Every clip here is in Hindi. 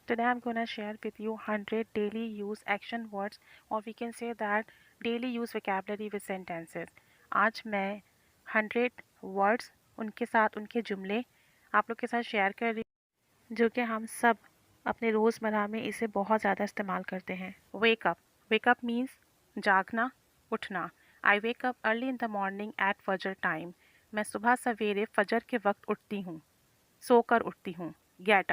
Today I'm gonna share with you 100 daily use action words or we can say that daily use vocabulary with sentences. आज मैं 100 words उनके साथ उनके जुमले आप लोग के साथ शेयर कर रही हूँ जो कि हम सब अपने रोज़मर्रा में इसे बहुत ज़्यादा इस्तेमाल करते हैं। वेक अप मीन्स जागना, उठना। I wake up early in the morning at फजर टाइम। मैं सुबह सवेरे फजर के वक्त उठती हूँ, सोकर उठती हूँ। गेट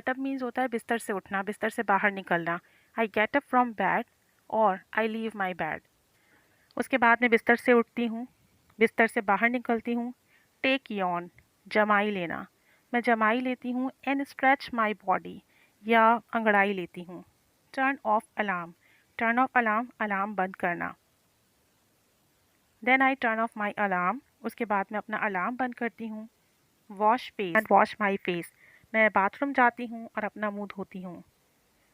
अप मीन्स होता है बिस्तर से उठना, बिस्तर से बाहर निकलना। I get up from bed और आई लीव माई बेड। उसके बाद मैं बिस्तर से उठती हूँ, बिस्तर से बाहर निकलती हूँ। टेक यॉन, जमाई लेना। मैं जमाई लेती हूँ। एंड स्ट्रेच माई बॉडी, या अंगड़ाई लेती हूँ। Turn off alarm, turn off alarm, alarm बंद करना। Then I turn off my alarm, उसके बाद मैं अपना अलार्म बंद करती हूँ। Wash face and wash my face, मैं बाथरूम जाती हूँ और अपना मुंह धोती हूँ।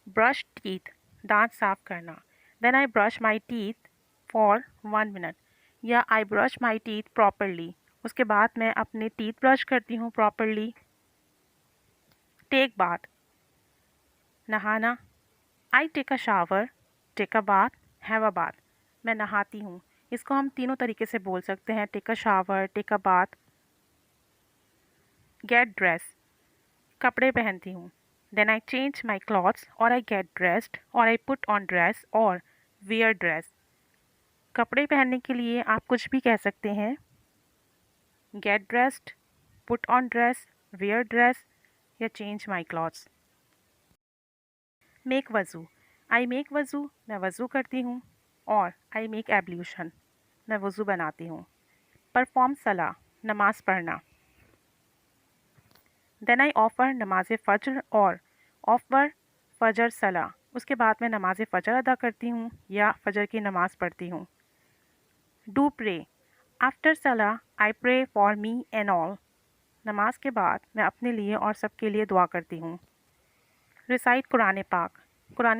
ब्रश टीथ, दांत साफ करना। Then I brush my teeth for 1 minute, या I brush my teeth properly, उसके बाद मैं अपने टीथ ब्रश करती हूँ प्रॉपरली। टेक बाथ, नहाना। I take a shower, take a bath, have a bath, मैं नहाती हूँ। इसको हम तीनों तरीके से बोल सकते हैं, take a shower, take a bath. Get dress, कपड़े पहनती हूँ। Then I change my clothes और आई गेट ड्रेस्ड और आई पुट ऑन ड्रेस और वियर ड्रेस। कपड़े पहनने के लिए आप कुछ भी कह सकते हैं, get dressed, put on dress, wear dress या चेंज माई क्लॉथ्स। मेक वज़ू, आई मेक वज़ू, मैं वज़ू करती हूँ। और आई मेक एब्ल्यूशन, मैं वज़ू बनाती हूँ। परफॉर्म सला, नमाज़ पढ़ना। देन आई ऑफ़र नमाज फ़ज्र और ऑफ़र फ़जर सला, उसके बाद मैं नमाज फ़जर अदा करती हूँ या फ़जर की नमाज़ पढ़ती हूँ। डू प्रे, आफ्टर सला I pray for me and all, नमाज के बाद मैं अपने लिए और सबके लिए दुआ करती हूँ। रिसाइट कुरान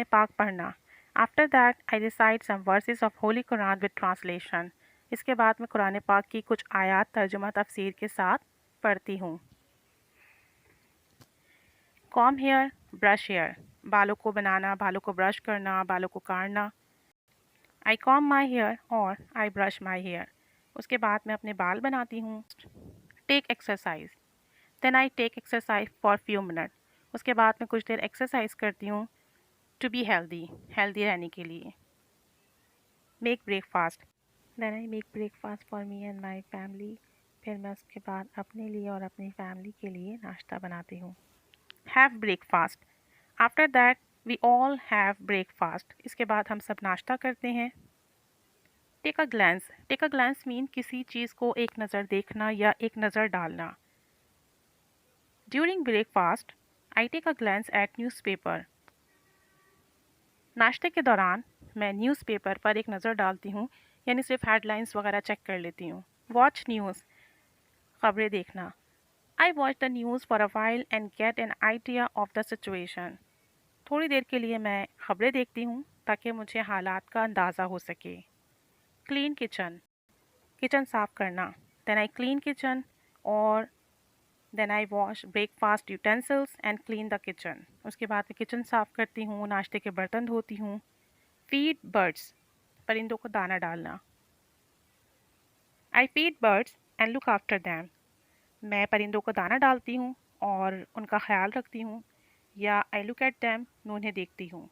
पाक पढ़ना। After that I recite some verses of holy Quran with translation, इसके बाद मैं कुरान पाक की कुछ आयात तर्जुमा तफसीर के साथ पढ़ती हूँ। कॉम हेयर, ब्रश हेयर, बालों को बनाना, बालों को ब्रश करना, बालों को काटना। आई कॉम माई हेयर और आई ब्रश माई हेयर, उसके बाद मैं अपने बाल बनाती हूँ। Take exercise, then I take exercise for few minute, उसके बाद मैं कुछ देर एक्सरसाइज करती हूँ टू बी हेल्दी रहने के लिए। Make breakfast, then I make breakfast for me and my family, फिर मैं उसके बाद अपने लिए और अपनी फैमिली के लिए नाश्ता बनाती हूँ। Have breakfast, after that we all have breakfast, इसके बाद हम सब नाश्ता करते हैं। टेक अ ग्लैंस मीन किसी चीज़ को एक नज़र देखना या एक नज़र डालना। During breakfast I take a glance at newspaper, नाश्ते के दौरान मैं न्यूज़पेपर पर एक नज़र डालती हूँ, यानी सिर्फ हेडलाइंस वगैरह चेक कर लेती हूँ। वॉच न्यूज़, खबरें देखना। I watch the news for a while and get an idea of the situation, थोड़ी देर के लिए मैं खबरें देखती हूँ ताकि मुझे हालात का अंदाज़ा हो सके। क्लीन किचन, किचन साफ़ करना। देन आई क्लीन किचन और then I wash breakfast utensils and clean the kitchen, उसके बाद मैं किचन साफ़ करती हूँ, नाश्ते के बर्तन धोती हूँ। फीड बर्ड्स, परिंदों को दाना डालना। I feed birds and look after them, मैं परिंदों को दाना डालती हूँ और उनका ख्याल रखती हूँ। या आई लुक एट दैम, मैं उन्हें देखती हूँ।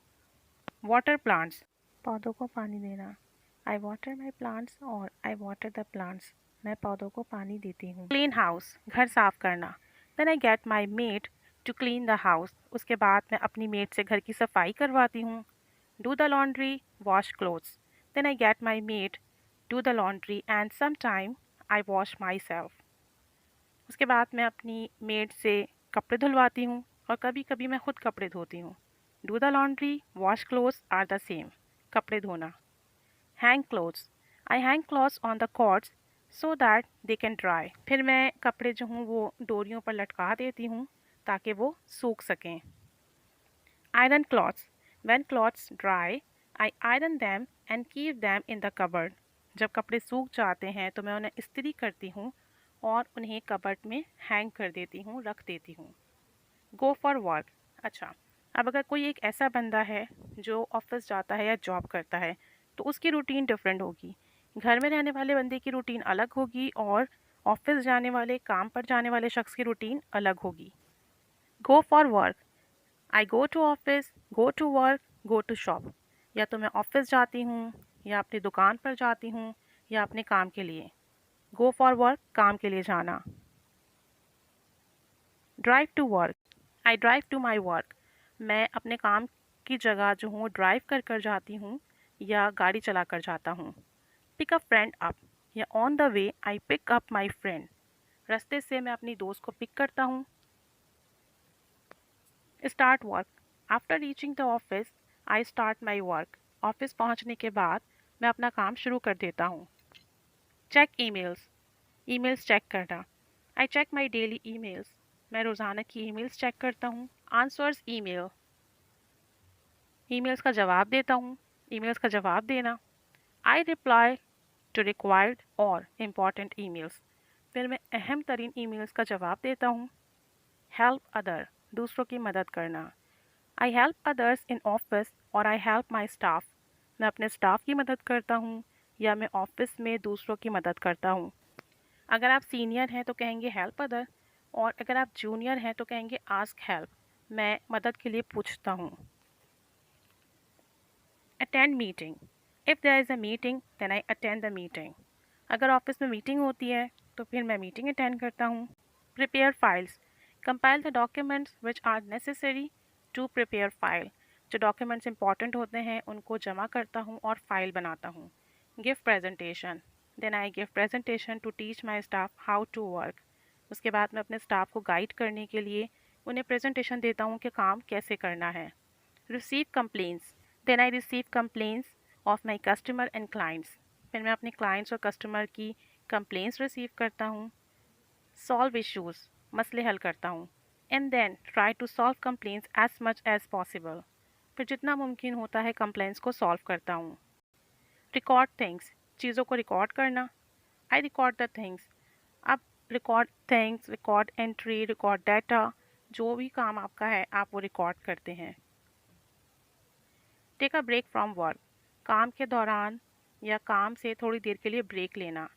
वाटर प्लांट्स, पौधों को पानी देना। आई वाटर माई प्लांट्स और आई वाटर द प्लांट्स, मैं पौधों को पानी देती हूँ। क्लीन हाउस, घर साफ करना। Then I get my maid to clean the house, उसके बाद मैं अपनी मेड से घर की सफाई करवाती हूँ। Do the laundry, wash clothes, then I get my maid do the laundry and some time I wash my self, उसके बाद मैं अपनी मेड से कपड़े धुलवाती हूँ और कभी कभी मैं खुद कपड़े धोती हूँ। Do the laundry, wash clothes are the same, कपड़े धोना। Hang clothes, I hang clothes on the cords so that they can dry, फिर मैं कपड़े जो हूँ वो डोरियों पर लटका देती हूँ ताकि वो सूख सकें। Iron clothes, when clothes dry eye iron them and keep them in the cupboard, जब कपड़े सूख जाते हैं तो मैं उन्हें इस्त्री करती हूँ और उन्हें कबर्ड में हैंग कर देती हूँ, रख देती हूँ। गो फॉर वर्क, अच्छा, अब अगर कोई एक ऐसा बंदा है जो ऑफिस जाता है या जॉब करता है तो उसकी रूटीन डिफरेंट होगी। घर में रहने वाले बंदे की रूटीन अलग होगी और ऑफिस जाने वाले काम पर जाने वाले शख्स की रूटीन अलग होगी। Go for work, I go to office, go to work, go to shop. या तो मैं ऑफिस जाती हूँ या अपनी दुकान पर जाती हूँ या अपने काम के लिए। गो फॉर वर्क, काम के लिए जाना। Drive to work, I drive to my work. मैं अपने काम की जगह जो हूँ ड्राइव कर कर जाती हूँ या गाड़ी चला कर जाता हूँ। पिक अ फ्रेंड अप, या on the way I pick up my friend. रास्ते से मैं अपनी दोस्त को पिक करता हूँ। Start work, after reaching the office I start my work. Office पहुँचने के बाद मैं अपना काम शुरू कर देता हूँ। चेक ईमेल्स, ईमेल्स चेक करना। I check my daily emails. मैं रोज़ाना की ईमेल्स चेक करता हूँ। आंसर्स ईमेल, ईमेल्स का जवाब देता हूँ। ईमेल्स का जवाब देना। आई रिप्लाई टू रिक्वायर्ड और इम्पॉर्टेंट ईमेल्स। फिर मैं अहम तरीन ईमेल्स का जवाब देता हूँ। हेल्प अदर, दूसरों की मदद करना। I help others in office और आई हेल्प माई स्टाफ। मैं अपने स्टाफ की मदद करता हूँ या मैं ऑफिस में दूसरों की मदद करता हूँ। अगर आप सीनियर हैं तो कहेंगे हेल्प अदर, और अगर आप जूनियर हैं तो कहेंगे आस्क हेल्प, मैं मदद के लिए पूछता हूँ। Attend meeting, if there is a meeting then I attend the meeting. अगर ऑफिस में मीटिंग होती है तो फिर मैं मीटिंग अटेंड करता हूँ। Prepare files, compile the documents which are necessary to prepare file. जो डॉक्यूमेंट्स इंपॉर्टेंट होते हैं उनको जमा करता हूँ और फाइल बनाता हूँ। Give presentation, then I give presentation to teach my staff how to work. उसके बाद मैं अपने स्टाफ को गाइड करने के लिए उन्हें प्रेजेंटेशन देता हूँ कि काम कैसे करना है। Receive complaints, then I receive complaints of my customer and clients. फिर मैं अपने क्लाइंट्स और कस्टमर की कंप्लेंट्स रिसीव करता हूँ। सॉल्व इश्यूज़, मसले हल करता हूँ। And then try to solve complaints as much as possible. फिर जितना मुमकिन होता है कंप्लेंट्स को सॉल्व करता हूँ। रिकॉर्ड थिंग्स, चीज़ों को रिकॉर्ड करना। I record the things. अब record things, record entry, record data, जो भी काम आपका है आप वो रिकॉर्ड करते हैं। Take a break from work, काम के दौरान या काम से थोड़ी देर के लिए ब्रेक लेना,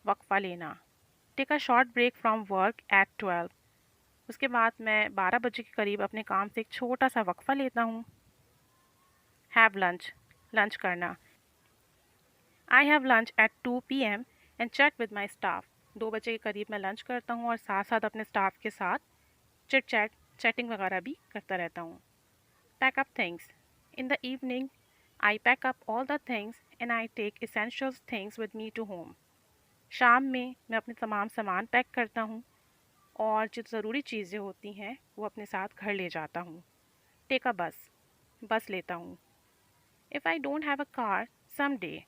वक्फा लेना। Take a short break from work at 12। उसके बाद मैं 12 बजे के करीब अपने काम से एक छोटा सा वक्फा लेता हूँ। हैव लंच, लंच करना। I have lunch at 2 PM and chat with my staff. 2 बजे के करीब मैं लंच करता हूँ और साथ साथ अपने स्टाफ के साथ चिट चैट, चैटिंग वगैरह भी करता रहता हूँ। Pack up things, in the evening I pack up all the things and I take essential things with me to home. शाम में मैं अपने तमाम सामान पैक करता हूँ और जो ज़रूरी चीज़ें होती हैं वो अपने साथ घर ले जाता हूँ। टेक अ बस, बस लेता हूँ। If I don't have a car some day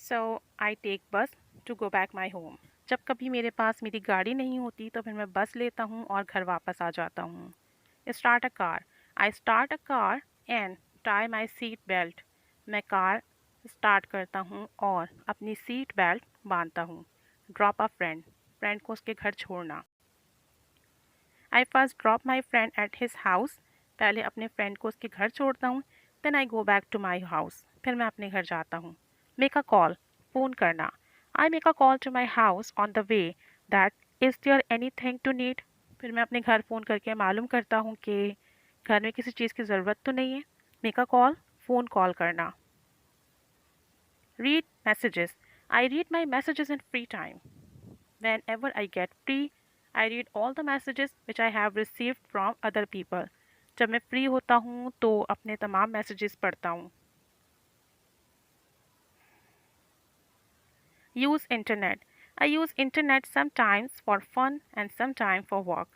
so I take bus to go back my home. जब कभी मेरे पास मेरी गाड़ी नहीं होती तो फिर मैं बस लेता हूँ और घर वापस आ जाता हूँ। Start a car, I start a car and tie my seat belt. मैं कार स्टार्ट करता हूँ और अपनी सीट बेल्ट बांधता हूँ। ड्रॉप अ फ्रेंड, फ्रेंड को उसके घर छोड़ना। I first drop my friend at his house. पहले अपने फ्रेंड को उसके घर छोड़ता हूँ। Then I go back to my house, फिर मैं अपने घर जाता हूँ। मेक अ कॉल, फ़ोन करना। I make a call to my house on the way that is there any thing to need. फिर मैं अपने घर फ़ोन करके मालूम करता हूँ कि घर में किसी चीज़ की ज़रूरत तो नहीं है। Make a call, phone call करना। Read messages, I read my messages in free time. Whenever I get free, I read all the messages which I have received from other people. जब मैं फ्री होता हूँ तो अपने तमाम मैसेजेस पढ़ता हूँ। Use internet. I use internet sometimes for fun and sometimes for work.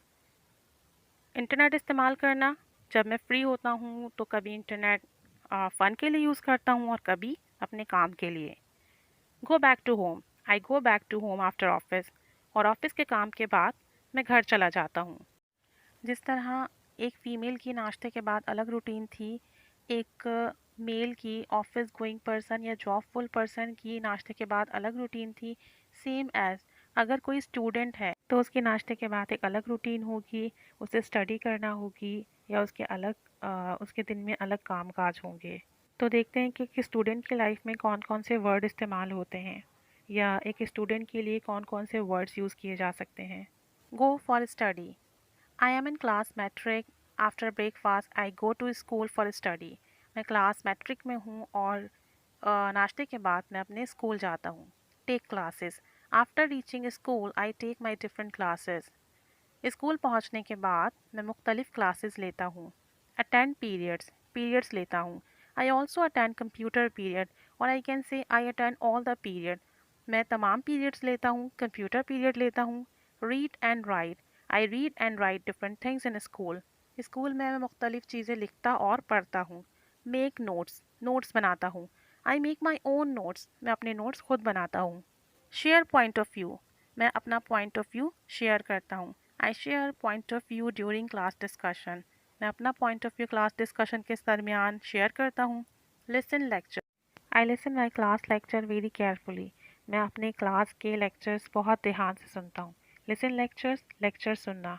Internet इस्तेमाल करना, जब मैं फ्री होता हूँ तो कभी इंटरनेट फ़न के लिए यूज़ करता हूँ और कभी अपने काम के लिए। Go back to home, I go back to home after office. और ऑफिस के काम के बाद मैं घर चला जाता हूँ। जिस तरह एक फ़ीमेल की नाश्ते के बाद अलग रूटीन थी, एक मेल की ऑफिस गोइंग पर्सन या जॉबफुल पर्सन की नाश्ते के बाद अलग रूटीन थी, सेम एज़ अगर कोई स्टूडेंट है तो उसके नाश्ते के बाद एक अलग रूटीन होगी, उसे स्टडी करना होगी या उसके दिन में अलग कामकाज होंगे। तो देखते हैं कि एक स्टूडेंट की लाइफ में कौन कौन से वर्ड इस्तेमाल होते हैं या एक स्टूडेंट के लिए कौन कौन से वर्ड्स यूज़ किए जा सकते हैं। Go for study. I am in class matric. After breakfast I go to school for study. मैं क्लास मैट्रिक में हूँ और नाश्ते के बाद मैं अपने स्कूल जाता हूँ। Take classes. After reaching school I take my different classes. School पहुँचने के बाद मैं मुख्तलिफ़ क्लासेस लेता हूँ। Attend periods. पीरियड्स लेता हूँ। I also attend computer period और I can say I attend all the period. मैं तमाम पीरियड्स लेता हूँ, कंप्यूटर पीरियड लेता हूँ। Read and write. I read and write different things in school. School में मैं मुख्तलिफ़ चीज़ें लिखता और पढ़ता हूँ। Make notes. नोट्स बनाता हूँ। I make my own notes. मैं अपने नोट्स खुद बनाता हूँ। Share point of view. मैं अपना पॉइंट ऑफ व्यू शेयर करता हूँ। I share point of view during class discussion. मैं अपना point of view class discussion के दरमियान शेयर करता हूँ। Listen lecture. I listen my class lecture very carefully. मैं अपने क्लास के लेक्चर्स बहुत ध्यान से सुनता हूँ। लिसन लेक्चर्स, लेक्चर सुनना।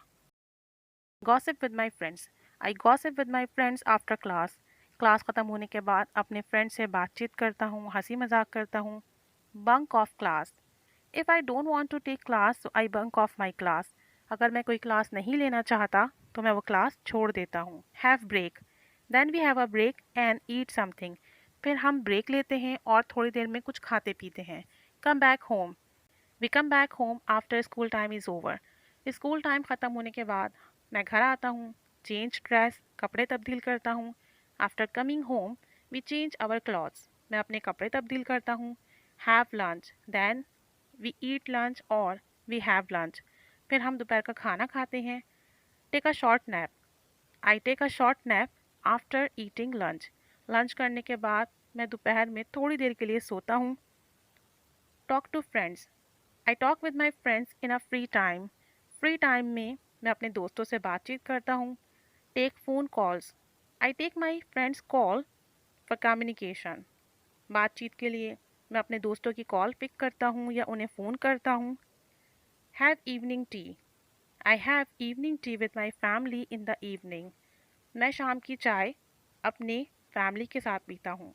Gossip with my friends. I gossip with my friends after class. Class ख़त्म होने के बाद अपने फ्रेंड से बातचीत करता हूँ, हंसी मजाक करता हूँ। Bunk off class. If I don't want to take class तो I bunk off my class. अगर मैं कोई क्लास नहीं लेना चाहता तो मैं वो क्लास छोड़ देता हूँ। Have break. Then we have a break and eat something. फिर हम ब्रेक लेते हैं और थोड़ी देर में कुछ खाते पीते हैं। Come back home. We come back home after school time is over. School time ख़त्म होने के बाद मैं घर आता हूँ। Change dress. कपड़े तब्दील करता हूँ। After coming home we change our clothes. मैं अपने कपड़े तब्दील करता हूँ। Have lunch. Then we eat lunch और वी हैव लंच। फिर हम दोपहर का खाना खाते हैं। Take a short nap. I take a short nap after eating lunch. Lunch करने के बाद मैं दोपहर में थोड़ी देर के लिए सोता हूँ। Talk to friends. I talk with my friends in a free time. Free time में मैं अपने दोस्तों से बातचीत करता हूँ। Take phone calls. I take my friends call for communication. बातचीत के लिए मैं अपने दोस्तों की कॉल पिक करता हूँ या उन्हें फ़ोन करता हूँ। Have evening tea. I have evening tea with my family in the evening. मैं शाम की चाय अपने फैमिली के साथ पीता हूँ।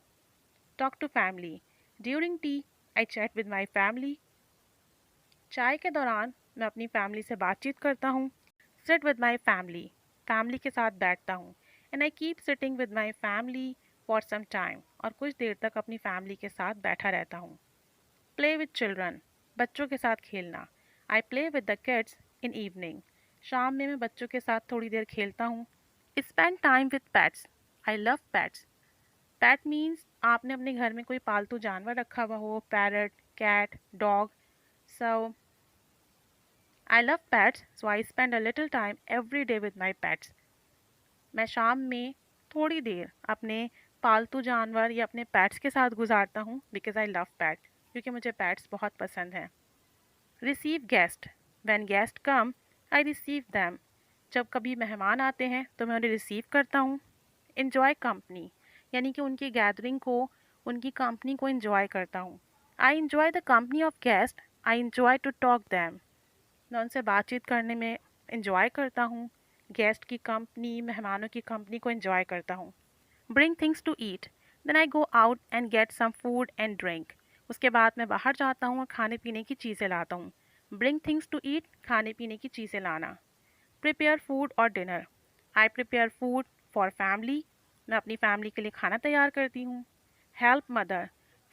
Talk to family. During tea I chat with my family. चाय के दौरान मैं अपनी फैमिली से बातचीत करता हूँ। Sit with my family. Family के साथ बैठता हूँ। And I keep sitting with my family for some time. और कुछ देर तक अपनी फैमिली के साथ बैठा रहता हूँ। Play with children. बच्चों के साथ खेलना। I play with the kids in evening. शाम में मैं बच्चों के साथ थोड़ी देर खेलता हूँ। Spend time with pets. I love pets. Pet means आपने अपने घर में कोई पालतू जानवर रखा हुआ हो, parrot, cat, dog. So I love pets so I spend a little time every day with my pets. मैं शाम में थोड़ी देर अपने पालतू जानवर या अपने पेट्स के साथ गुजारता हूँ बिकॉज आई लव पैट, क्योंकि मुझे पेट्स बहुत पसंद हैं। Receive guest. When guest come I receive them. जब कभी मेहमान आते हैं तो मैं उन्हें रिसीव करता हूँ। इन्जॉय कंपनी, यानी कि उनकी गैदरिंग को, उनकी कंपनी को इन्जॉय करता हूँ। I enjoy the company of guest. I enjoy to talk them. मैं उनसे बातचीत करने में इन्जॉय करता हूँ। गेस्ट की कंपनी, मेहमानों की कंपनी को इन्जॉय करता हूँ। Bring things to eat. Then I go out and get some food and drink. उसके बाद मैं बाहर जाता हूँ और खाने पीने की चीज़ें लाता हूँ। ब्रिंग थिंग्स टू ईट, खाने पीने की चीज़ें लाना। प्रिपेयर फूड और dinner. I prepare food for family. मैं अपनी फैमिली के लिए खाना तैयार करती हूँ। Help mother.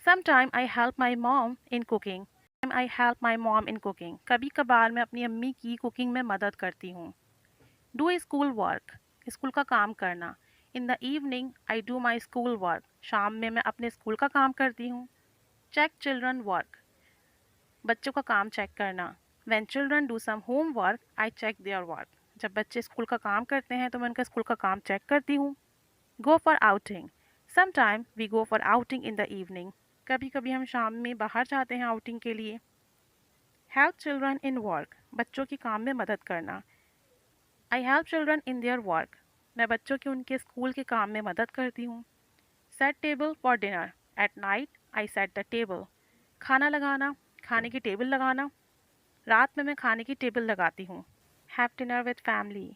Some time I help my mom in cooking. I help my mom in cooking. कभी कभार मैं अपनी अम्मी की कुकिंग में मदद करती हूँ। Do school work. स्कूल का काम करना। In the evening I do my school work. शाम में मैं अपने स्कूल का काम करती हूँ। Check children work. बच्चों का काम चेक करना। When children do some home work I check their work. जब बच्चे स्कूल का काम करते हैं तो मैं उनका स्कूल का काम चेक करती हूँ। Go for outing. Some time we go for outing in the evening. कभी कभी हम शाम में बाहर जाते हैं आउटिंग के लिए। Help children in work. बच्चों की काम में मदद करना। I help children in their work. मैं बच्चों की उनके स्कूल के काम में मदद करती हूँ। Set table for dinner. Eight night I set the table. खाना लगाना, खाने की टेबल लगाना। रात में मैं खाने की टेबल लगाती हूँ। Have dinner with family.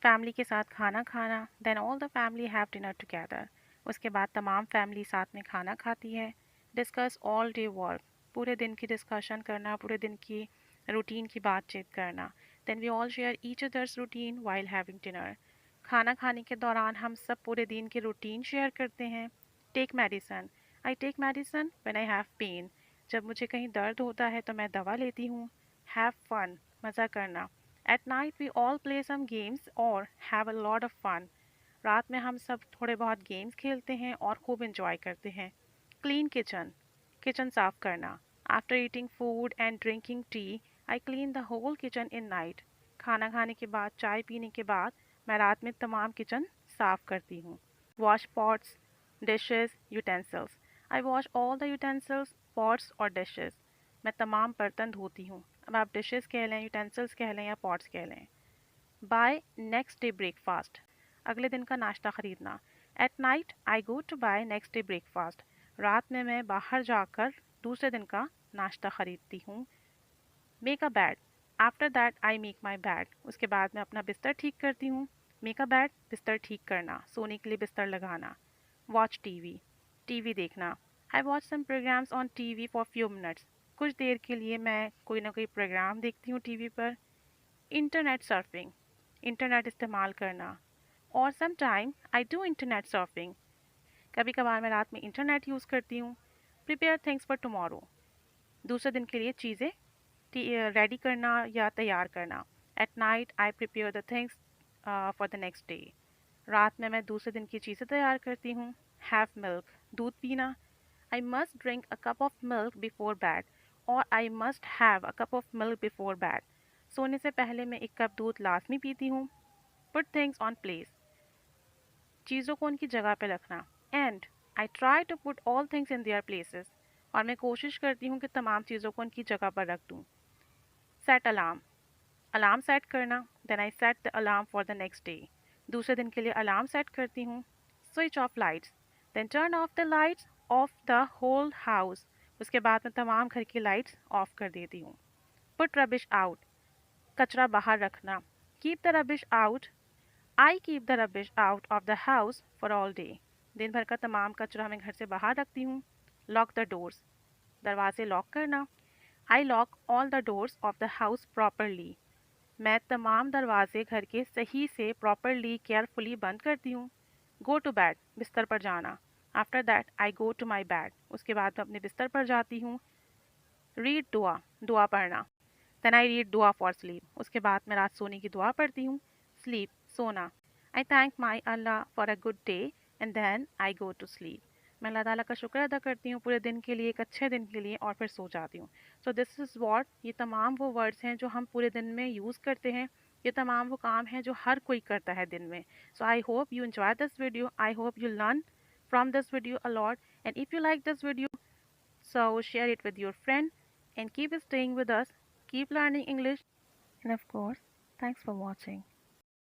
Family के साथ खाना खाना, then all the family have dinner together. उसके बाद तमाम फैमिली साथ में खाना खाती है। डिस्कस ऑल डे वर्क, पूरे दिन की डिस्कशन करना, पूरे दिन की रूटीन की बातचीत करना। Then we all share each others routine while having dinner. खाना खाने के दौरान हम सब पूरे दिन की रूटीन शेयर करते हैं। Take medicine, I take medicine when I have pain, जब मुझे कहीं दर्द होता है तो मैं दवा लेती हूँ। हैव फन, मज़ा करना। At night we all play some games और have a lot of fun, रात में हम सब थोड़े बहुत गेम्स खेलते हैं और खूब इंजॉय करते हैं। क्लीन किचन, किचन साफ करना। After eating food and drinking tea I clean the whole kitchen in night. खाना खाने के बाद, चाय पीने के बाद मैं रात में तमाम किचन साफ करती हूँ। Wash pots, dishes, utensils, I wash all the utensils, pots और डिशेस। मैं तमाम बर्तन धोती हूँ, अब आप डिशेस कह लें, यूटेंसिल्स कह लें या पॉट्स कह लें। बाय नेक्स्ट डे ब्रेकफास्ट, अगले दिन का नाश्ता खरीदना। At night I go to buy next day breakfast, रात में मैं बाहर जाकर दूसरे दिन का नाश्ता खरीदती हूँ। Make a bed, after that I make my bed, उसके बाद मैं अपना बिस्तर ठीक करती हूँ। मेक अ बेड, बिस्तर ठीक करना, सोने के लिए बिस्तर लगाना। वॉच टीवी, टीवी देखना। I watch some programmes on TV for few minutes, कुछ देर के लिए मैं कोई ना कोई प्रोग्राम देखती हूँ टीवी पर। इंटरनेट सर्फिंग, इंटरनेट इस्तेमाल करना। और some time I do internet surfing, कभी कभार मैं रात में इंटरनेट यूज़ करती हूँ। प्रिपेयर थिंग्स फॉर टुमारो, दूसरे दिन के लिए चीज़ें रेडी करना या तैयार करना। At night I prepare the things for the next day, रात में मैं दूसरे दिन की चीज़ें तैयार करती हूँ। हैव मिल्क, दूध पीना। I must drink a cup of milk before bed, और I must have a cup of milk before bed, सोने से पहले मैं एक कप दूध लाजमी पीती हूँ। पुट थिंग्स ऑन प्लेस, चीज़ों को उनकी जगह पे रखना। And I try to put all things in their places, और मैं कोशिश करती हूँ कि तमाम चीज़ों को उनकी जगह पर रख दूँ। सेट अलार्म, अलार्म सेट करना। Then I set the alarm for the next day, दूसरे दिन के लिए अलार्म सेट करती हूँ। Switch off lights, then turn off the lights of the whole house, उसके बाद मैं तमाम घर की लाइट्स ऑफ कर देती हूँ। पुट रबिश आउट, कचरा बाहर रखना। Keep the rubbish out, I keep the rubbish out of the house for all day, दिन भर का तमाम कचरा मैं घर से बाहर रखती हूँ। लॉक द डोर्स, दरवाजे लॉक करना। I lock all the doors of the house properly, मैं तमाम दरवाजे घर के सही से प्रॉपरली केयरफुली बंद करती हूँ। गो टू बेड, बिस्तर पर जाना। After that I go to my bed, उसके बाद मैं अपने बिस्तर पर जाती हूँ। रीड दुआ, दुआ पढ़ना। देन आई रीड दुआ फॉर स्लीप, उसके बाद मैं रात सोने की दुआ पढ़ती हूँ। स्लीप, सोना। I thank my Allah for a good day and then I go to sleep, मैं अल्लाह ताला का शुक्र अदा करती हूँ पूरे दिन के लिए, एक अच्छे दिन के लिए, और फिर सो जाती हूँ। सो दिस इज़ वॉट, ये तमाम वो वर्ड्स हैं जो हम पूरे दिन में यूज़ करते हैं, ये तमाम वो काम हैं जो हर कोई करता है दिन में। So I hope you enjoy this video, I hope you learn from this video a lot, and if you like this video, so share it with your friend and keep staying with us, keep learning English, and of course, thanks for watching.